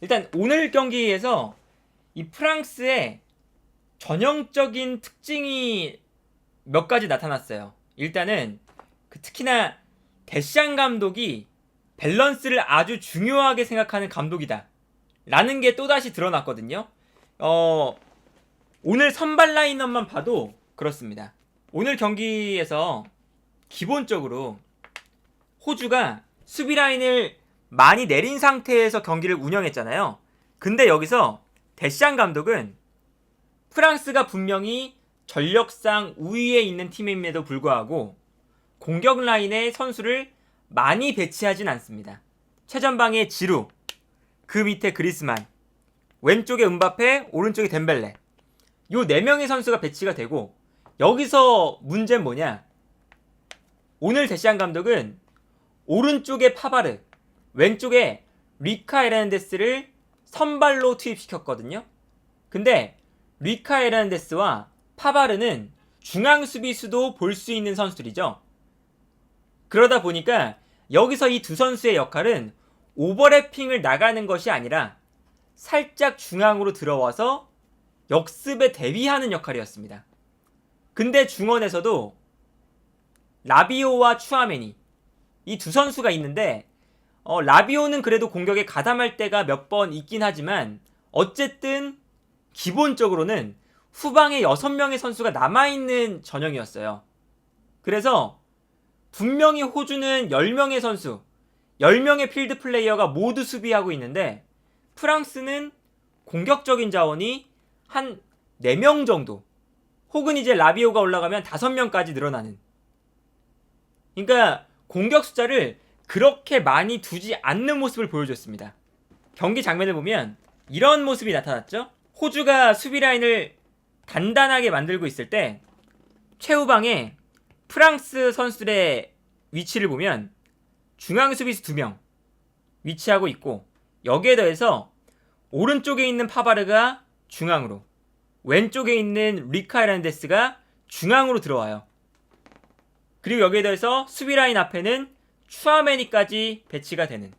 일단 오늘 경기에서 이 프랑스의 전형적인 특징이 몇 가지 나타났어요. 일단은 특히나 데샹 감독이 밸런스를 아주 중요하게 생각하는 감독이다 라는 게 또다시 드러났거든요. 오늘 선발 라인업만 봐도 그렇습니다. 오늘 경기에서 기본적으로 호주가 수비 라인을 많이 내린 상태에서 경기를 운영했잖아요. 근데 여기서 데샹 감독은 프랑스가 분명히 전력상 우위에 있는 팀임에도 불구하고 공격 라인에 선수를 많이 배치하진 않습니다. 최전방에 지루, 그 밑에 그리스만, 왼쪽에 음바페, 오른쪽에 덴벨레, 요 4명의 선수가 배치가 되고, 여기서 문제는 뭐냐, 오늘 데시안 감독은 오른쪽에 파바르, 왼쪽에 리카 에르난데스를 선발로 투입시켰거든요. 근데 리카 에르난데스와 파바르는 중앙 수비수도 볼 수 있는 선수들이죠. 그러다 보니까 여기서 이 두 선수의 역할은 오버래핑을 나가는 것이 아니라 살짝 중앙으로 들어와서 역습에 대비하는 역할이었습니다. 근데 중원에서도 라비오와 추아메니, 이 두 선수가 있는데 라비오는 그래도 공격에 가담할 때가 몇 번 있긴 하지만 어쨌든 기본적으로는 후방에 6명의 선수가 남아있는 전형이었어요. 그래서 분명히 호주는 10명의 선수, 10명의 필드 플레이어가 모두 수비하고 있는데 프랑스는 공격적인 자원이 한 4명 정도, 혹은 이제 라비오가 올라가면 5명까지 늘어나는, 그러니까 공격 숫자를 그렇게 많이 두지 않는 모습을 보여줬습니다. 경기 장면을 보면 이런 모습이 나타났죠. 호주가 수비 라인을 단단하게 만들고 있을 때 최후방에 프랑스 선수들의 위치를 보면 중앙 수비수 2명 위치하고 있고, 여기에 더해서 오른쪽에 있는 파바르가 중앙으로, 왼쪽에 있는 리카 에르난데스가 중앙으로 들어와요. 그리고 여기에 더해서 수비 라인 앞에는 추아메니까지 배치가 되는,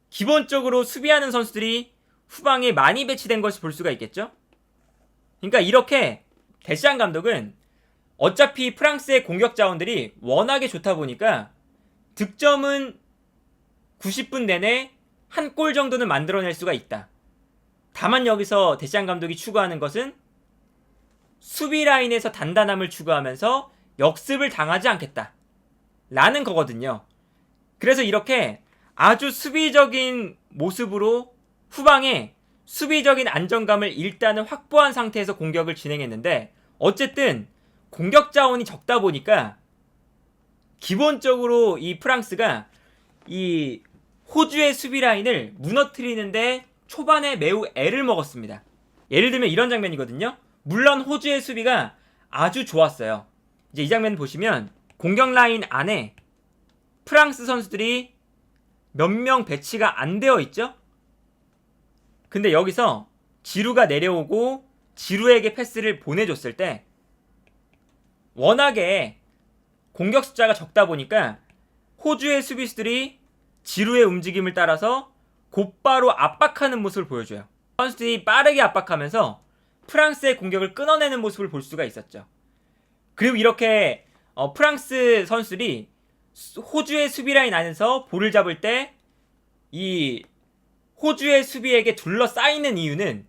기본적으로 수비하는 선수들이 후방에 많이 배치된 것을 볼 수가 있겠죠. 그러니까 이렇게 데시안 감독은 어차피 프랑스의 공격 자원들이 워낙에 좋다 보니까 득점은 90분 내내 한 골 정도는 만들어낼 수가 있다. 다만 여기서 데시안 감독이 추구하는 것은 수비 라인에서 단단함을 추구하면서 역습을 당하지 않겠다 라는 거거든요. 그래서 이렇게 아주 수비적인 모습으로 후방에 수비적인 안정감을 일단은 확보한 상태에서 공격을 진행했는데, 어쨌든 공격 자원이 적다 보니까 기본적으로 이 프랑스가 이 호주의 수비 라인을 무너뜨리는데 초반에 매우 애를 먹었습니다. 예를 들면 이런 장면이거든요. 물론 호주의 수비가 아주 좋았어요. 이제 이 장면 보시면 공격 라인 안에 프랑스 선수들이 몇 명 배치가 안 되어 있죠? 근데 여기서 지루가 내려오고 지루에게 패스를 보내줬을 때 워낙에 공격 숫자가 적다 보니까 호주의 수비수들이 지루의 움직임을 따라서 곧바로 압박하는 모습을 보여줘요. 선수들이 빠르게 압박하면서 프랑스의 공격을 끊어내는 모습을 볼 수가 있었죠. 그리고 이렇게 프랑스 선수들이 호주의 수비 라인 안에서 볼을 잡을 때 이 호주의 수비에게 둘러싸이는 이유는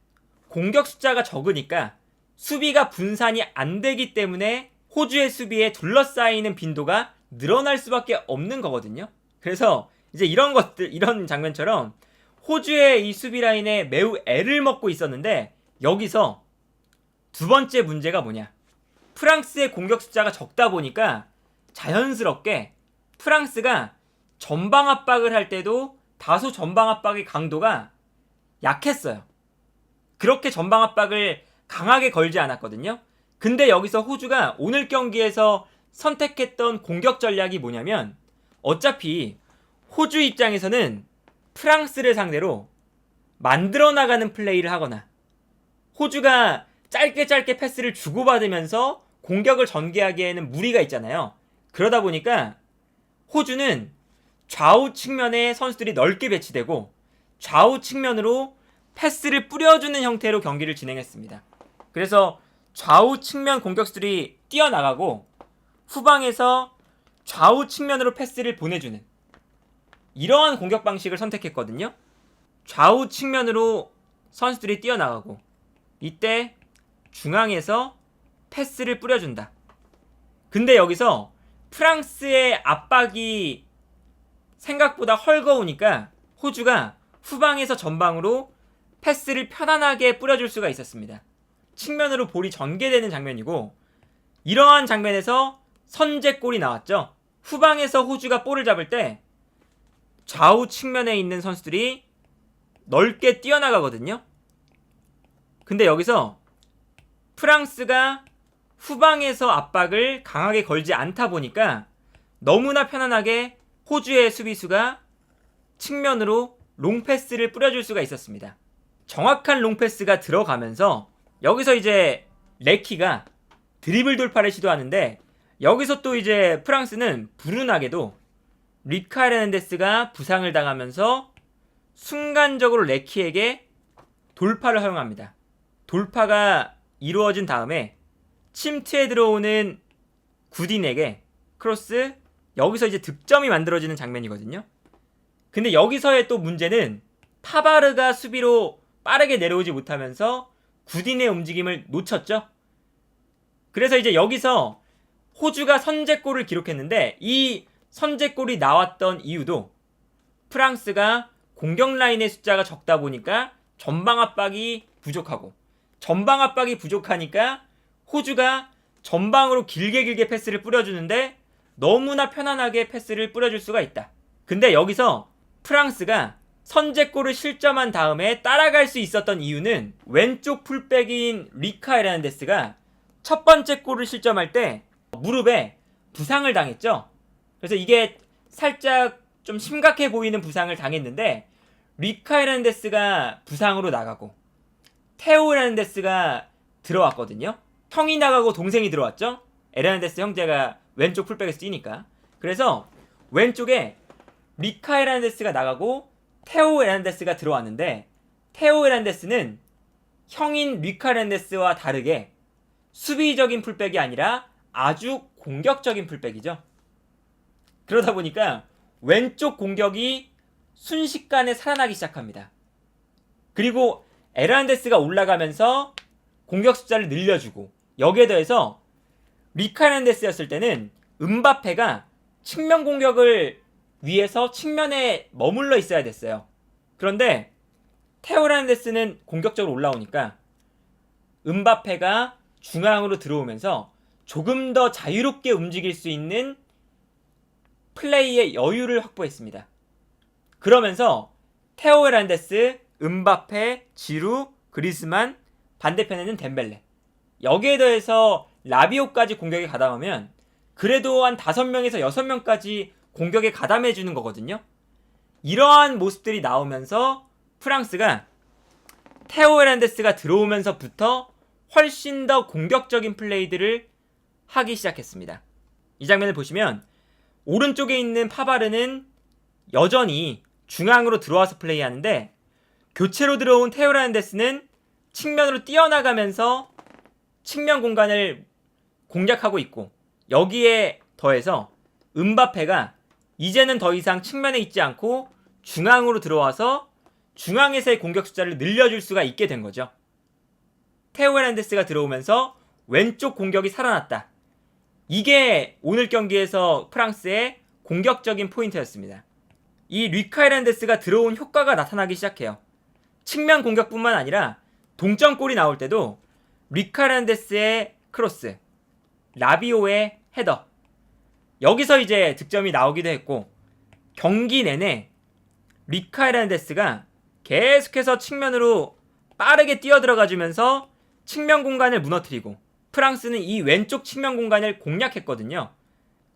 공격 숫자가 적으니까 수비가 분산이 안 되기 때문에 호주의 수비에 둘러싸이는 빈도가 늘어날 수밖에 없는 거거든요. 그래서 이제 이런 것들, 이런 장면처럼 호주의 이 수비 라인에 매우 애를 먹고 있었는데, 여기서 두 번째 문제가 뭐냐, 프랑스의 공격 숫자가 적다 보니까 자연스럽게 프랑스가 전방 압박을 할 때도 다소 전방 압박의 강도가 약했어요. 그렇게 전방 압박을 강하게 걸지 않았거든요. 근데 여기서 호주가 오늘 경기에서 선택했던 공격 전략이 뭐냐면, 어차피 호주 입장에서는 프랑스를 상대로 만들어 나가는 플레이를 하거나 호주가 짧게 패스를 주고받으면서 공격을 전개하기에는 무리가 있잖아요. 그러다 보니까 호주는 좌우 측면에 선수들이 넓게 배치되고 좌우 측면으로 패스를 뿌려주는 형태로 경기를 진행했습니다. 그래서 좌우 측면 공격수들이 뛰어나가고 후방에서 좌우 측면으로 패스를 보내주는 이러한 공격 방식을 선택했거든요. 좌우 측면으로 선수들이 뛰어나가고 이때 중앙에서 패스를 뿌려준다. 근데 여기서 프랑스의 압박이 생각보다 헐거우니까 호주가 후방에서 전방으로 패스를 편안하게 뿌려줄 수가 있었습니다. 측면으로 볼이 전개되는 장면이고 이러한 장면에서 선제골이 나왔죠. 후방에서 호주가 볼을 잡을 때 좌우 측면에 있는 선수들이 넓게 뛰어나가거든요. 근데 여기서 프랑스가 후방에서 압박을 강하게 걸지 않다 보니까 너무나 편안하게 호주의 수비수가 측면으로 롱패스를 뿌려줄 수가 있었습니다. 정확한 롱패스가 들어가면서 여기서 이제 레키가 드리블 돌파를 시도하는데 여기서 또 이제 프랑스는 불운하게도 리카 헤르난데스가 부상을 당하면서 순간적으로 레키에게 돌파를 허용합니다. 돌파가 이루어진 다음에 침투에 들어오는 구딘에게 크로스, 여기서 이제 득점이 만들어지는 장면이거든요. 근데 여기서의 또 문제는 파바르가 수비로 빠르게 내려오지 못하면서 구딘의 움직임을 놓쳤죠. 그래서 이제 여기서 호주가 선제골을 기록했는데 이 선제골이 나왔던 이유도 프랑스가 공격 라인의 숫자가 적다 보니까 전방 압박이 부족하고 전방 압박이 부족하니까 호주가 전방으로 길게 패스를 뿌려주는데 너무나 편안하게 패스를 뿌려줄 수가 있다. 근데 여기서 프랑스가 선제골을 실점한 다음에 따라갈 수 있었던 이유는 왼쪽 풀백인 리카 헤르난데스가 첫 번째 골을 실점할 때 무릎에 부상을 당했죠. 그래서 이게 살짝 좀 심각해 보이는 부상을 당했는데 리카 헤르난데스가 부상으로 나가고 테오 헤르난데스가 들어왔거든요. 형이 나가고 동생이 들어왔죠. 헤르난데스 형제가 왼쪽 풀백에서 뛰니까. 그래서 왼쪽에 리카 헤르난데스가 나가고 테오 헤르난데스가 들어왔는데 테오 헤르난데스는 형인 리카 헤르난데스와 다르게 수비적인 풀백이 아니라 아주 공격적인 풀백이죠. 그러다 보니까 왼쪽 공격이 순식간에 살아나기 시작합니다. 그리고 헤르난데스가 올라가면서 공격 숫자를 늘려주고 여기에 더해서 리카 헤르난데스였을 때는 음바페가 측면 공격을 위해서 측면에 머물러 있어야 됐어요. 그런데 테오 헤르난데스는 공격적으로 올라오니까 음바페가 중앙으로 들어오면서 조금 더 자유롭게 움직일 수 있는 플레이의 여유를 확보했습니다. 그러면서 테오 헤르난데스, 음바페, 지루, 그리스만, 반대편에는 덴벨레, 여기에 더해서 라비오까지 공격에 가담하면 그래도 한 5명에서 6명까지 공격에 가담해주는 거거든요. 이러한 모습들이 나오면서 프랑스가 테오 헤르난데스가 들어오면서부터 훨씬 더 공격적인 플레이들을 하기 시작했습니다. 이 장면을 보시면 오른쪽에 있는 파바르는 여전히 중앙으로 들어와서 플레이하는데 교체로 들어온 테오 헤르난데스는 측면으로 뛰어나가면서 측면 공간을 공략하고 있고 여기에 더해서 음바페가 이제는 더 이상 측면에 있지 않고 중앙으로 들어와서 중앙에서의 공격 숫자를 늘려줄 수가 있게 된 거죠. 테오 헤르난데스가 들어오면서 왼쪽 공격이 살아났다. 이게 오늘 경기에서 프랑스의 공격적인 포인트였습니다. 이 리카 헤르난데스가 들어온 효과가 나타나기 시작해요. 측면 공격뿐만 아니라 동점골이 나올 때도 리카 헤르난데스의 크로스, 라비오의 헤더, 여기서 이제 득점이 나오기도 했고 경기 내내 리카 헤르난데스가 계속해서 측면으로 빠르게 뛰어들어가주면서 측면 공간을 무너뜨리고 프랑스는 이 왼쪽 측면 공간을 공략했거든요.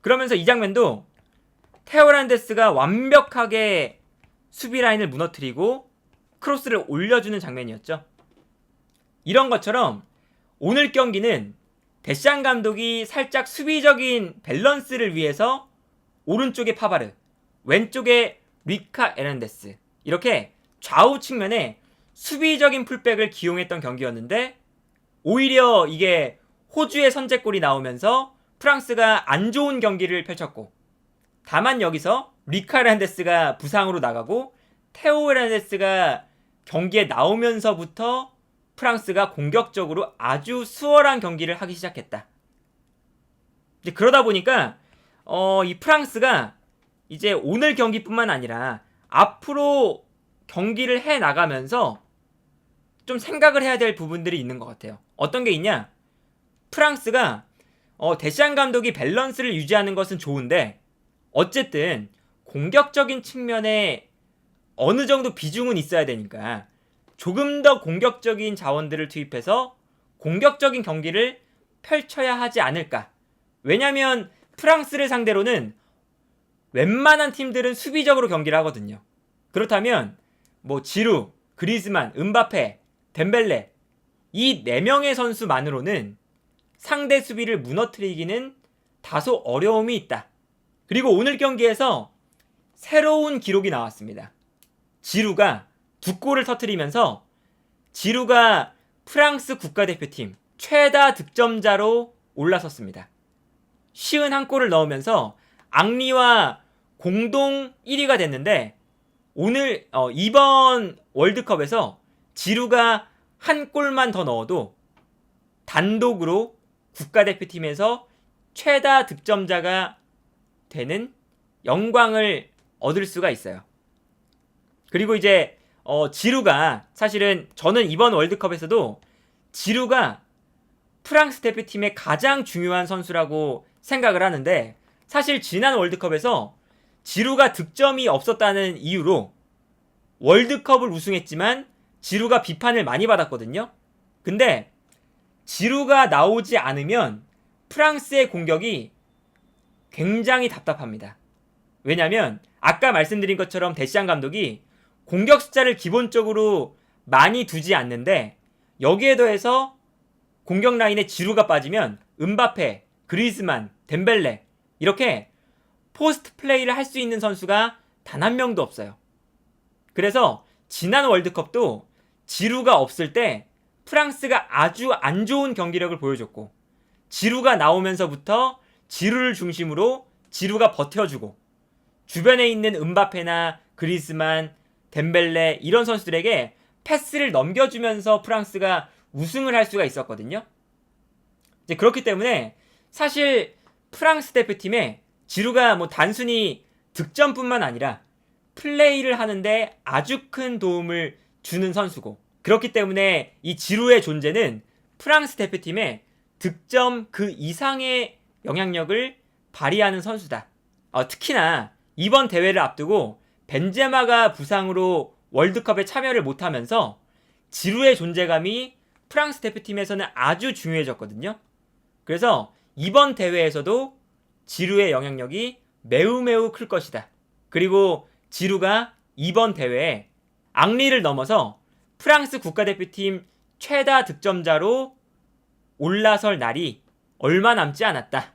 그러면서 이 장면도 테오 헤르난데스가 완벽하게 수비 라인을 무너뜨리고 크로스를 올려주는 장면이었죠. 이런 것처럼 오늘 경기는 데샹 감독이 살짝 수비적인 밸런스를 위해서 오른쪽에 파바르, 왼쪽에 리카 헤르난데스 이렇게 좌우 측면에 수비적인 풀백을 기용했던 경기였는데 오히려 이게 호주의 선제골이 나오면서 프랑스가 안 좋은 경기를 펼쳤고, 다만 여기서 리카 헤르난데스가 부상으로 나가고 테오 헤르난데스가 경기에 나오면서부터 프랑스가 공격적으로 아주 수월한 경기를 하기 시작했다. 이제 그러다 보니까 이 프랑스가 이제 오늘 경기뿐만 아니라 앞으로 경기를 해 나가면서 좀 생각을 해야 될 부분들이 있는 것 같아요. 어떤 게 있냐? 프랑스가 데시안 감독이 밸런스를 유지하는 것은 좋은데 어쨌든 공격적인 측면에 어느 정도 비중은 있어야 되니까 조금 더 공격적인 자원들을 투입해서 공격적인 경기를 펼쳐야 하지 않을까. 왜냐면 프랑스를 상대로는 웬만한 팀들은 수비적으로 경기를 하거든요. 그렇다면 뭐 지루, 그리즈만, 음바페, 덴벨레 이 4명의 선수만으로는 상대 수비를 무너뜨리기는 다소 어려움이 있다. 그리고 오늘 경기에서 새로운 기록이 나왔습니다. 지루가 2골을 터뜨리면서 지루가 프랑스 국가대표팀 최다 득점자로 올라섰습니다. 51골을 넣으면서 앙리와 공동 1위가 됐는데 오늘 이번 월드컵에서 지루가 한 골만 더 넣어도 단독으로 국가대표팀에서 최다 득점자가 되는 영광을 얻을 수가 있어요. 그리고 이제 지루가 사실은 저는 이번 월드컵에서도 지루가 프랑스 대표팀의 가장 중요한 선수라고 생각을 하는데, 사실 지난 월드컵에서 지루가 득점이 없었다는 이유로 월드컵을 우승했지만 지루가 비판을 많이 받았거든요. 근데 지루가 나오지 않으면 프랑스의 공격이 굉장히 답답합니다. 왜냐면 아까 말씀드린 것처럼 데시안 감독이 공격 숫자를 기본적으로 많이 두지 않는데 여기에 더해서 공격 라인에 지루가 빠지면 음바페, 그리즈만, 덴벨레 이렇게 포스트 플레이를 할 수 있는 선수가 단 한 명도 없어요. 그래서 지난 월드컵도 지루가 없을 때 프랑스가 아주 안 좋은 경기력을 보여줬고, 지루가 나오면서부터 지루를 중심으로 지루가 버텨주고 주변에 있는 음바페나 그리즈만, 덴벨레 이런 선수들에게 패스를 넘겨주면서 프랑스가 우승을 할 수가 있었거든요. 이제 그렇기 때문에 사실 프랑스 대표팀에 지루가 뭐 단순히 득점뿐만 아니라 플레이를 하는데 아주 큰 도움을 주는 선수고, 그렇기 때문에 이 지루의 존재는 프랑스 대표팀에 득점 그 이상의 영향력을 발휘하는 선수다. 특히나 이번 대회를 앞두고 벤제마가 부상으로 월드컵에 참여를 못하면서 지루의 존재감이 프랑스 대표팀에서는 아주 중요해졌거든요. 그래서 이번 대회에서도 지루의 영향력이 매우 클 것이다. 그리고 지루가 이번 대회에 앙리를 넘어서 프랑스 국가대표팀 최다 득점자로 올라설 날이 얼마 남지 않았다.